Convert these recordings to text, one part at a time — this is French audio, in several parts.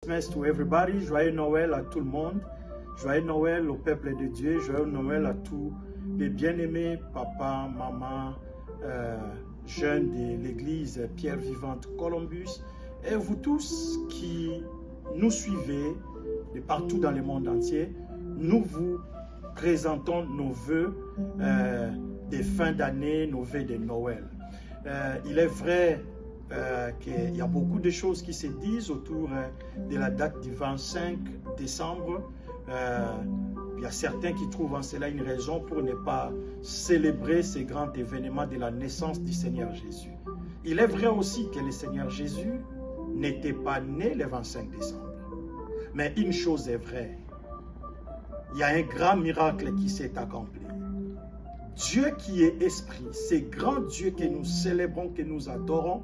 Christmas to everybody. Joyeux Noël à tout le monde. Joyeux Noël au peuple de Dieu. Joyeux Noël à tous les bien-aimés, papa, maman, jeunes de l'église Pierre Vivante Columbus. Et vous tous qui nous suivez de partout dans le monde entier, nous vous présentons nos vœux de fin d'année, nos vœux de Noël. Il est vrai qu'il y a beaucoup de choses qui se disent autour de la date du 25 décembre. Il y a certains qui trouvent en cela une raison pour ne pas célébrer ce grand événement de la naissance du Seigneur Jésus. Il est vrai aussi que le Seigneur Jésus n'était pas né le 25 décembre. Mais une chose est vraie, il y a un grand miracle qui s'est accompli. Dieu qui est esprit, ce grand Dieu que nous célébrons, que nous adorons,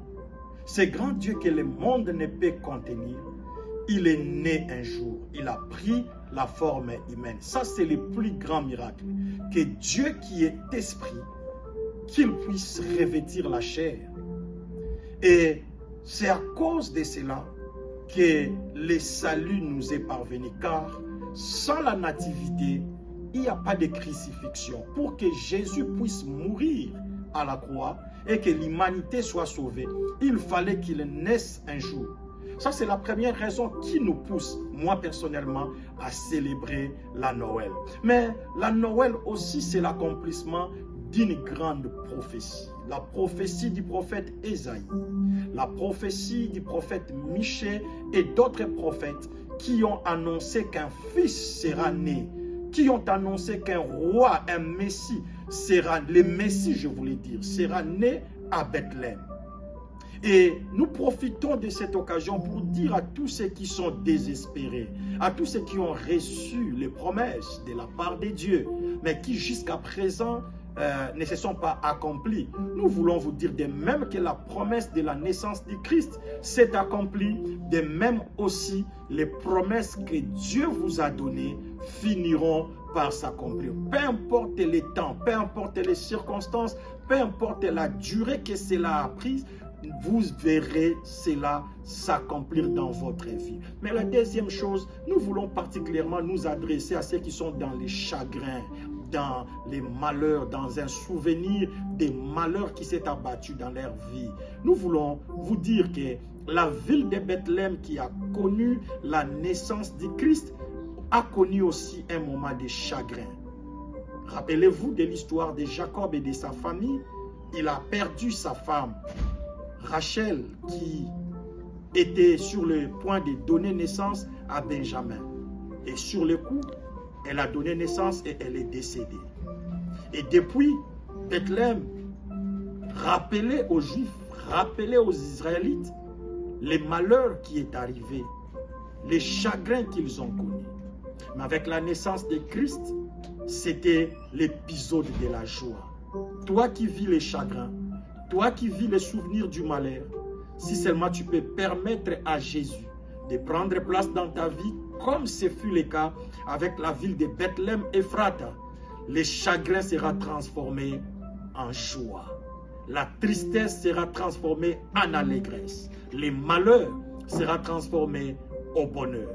ce grand Dieu que le monde ne peut contenir, il est né un jour, il a pris la forme humaine. Ça, c'est le plus grand miracle. Que Dieu qui est esprit, qu'il puisse revêtir la chair. Et c'est à cause de cela que le salut nous est parvenu. Car sans la nativité, il n'y a pas de crucifixion. Pour que Jésus puisse mourir à la croix et que l'humanité soit sauvée, il fallait qu'il naisse un jour. Ça, c'est la première raison qui nous pousse, moi personnellement, à célébrer la Noël. Mais la Noël aussi, c'est l'accomplissement d'une grande prophétie. La prophétie du prophète Ésaïe, la prophétie du prophète Michée et d'autres prophètes qui ont annoncé qu'un fils sera né, qui ont annoncé qu'un roi, un messie, le messie, je voulais dire, sera né à Bethléem. Et nous profitons de cette occasion pour dire à tous ceux qui sont désespérés, à tous ceux qui ont reçu les promesses de la part de Dieu, mais qui jusqu'à présent ne se sont pas accomplis. Nous voulons vous dire de même que la promesse de la naissance du Christ s'est accomplie, de même aussi les promesses que Dieu vous a données finiront par s'accomplir. Peu importe les temps, peu importe les circonstances, peu importe la durée que cela a prise, vous verrez cela s'accomplir dans votre vie. Mais la deuxième chose, nous voulons particulièrement nous adresser à ceux qui sont dans les chagrins, dans les malheurs, dans un souvenir des malheurs qui s'est abattu dans leur vie. Nous voulons vous dire que la ville de Bethléem qui a connu la naissance du Christ a connu aussi un moment de chagrin. Rappelez-vous de l'histoire de Jacob et de sa famille. Il a perdu sa femme, Rachel, qui était sur le point de donner naissance à Benjamin. Et sur le coup, elle a donné naissance et elle est décédée. Et depuis, Bethléem rappelait aux Juifs, rappelait aux Israélites les malheurs qui est arrivé, les chagrins qu'ils ont connus. Mais avec la naissance de Christ, c'était l'épisode de la joie. Toi qui vis les chagrins, toi qui vis les souvenirs du malheur, si seulement tu peux permettre à Jésus de prendre place dans ta vie, comme ce fut le cas avec la ville de Bethléem Ephrata, le chagrin sera transformé en joie. La tristesse sera transformée en allégresse. Le malheur sera transformé au bonheur.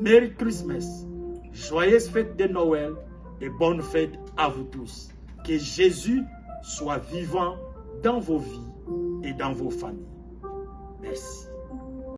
Merry Christmas, joyeuse fête de Noël et bonne fête à vous tous. Que Jésus soit vivant dans vos vies et dans vos familles. Merci.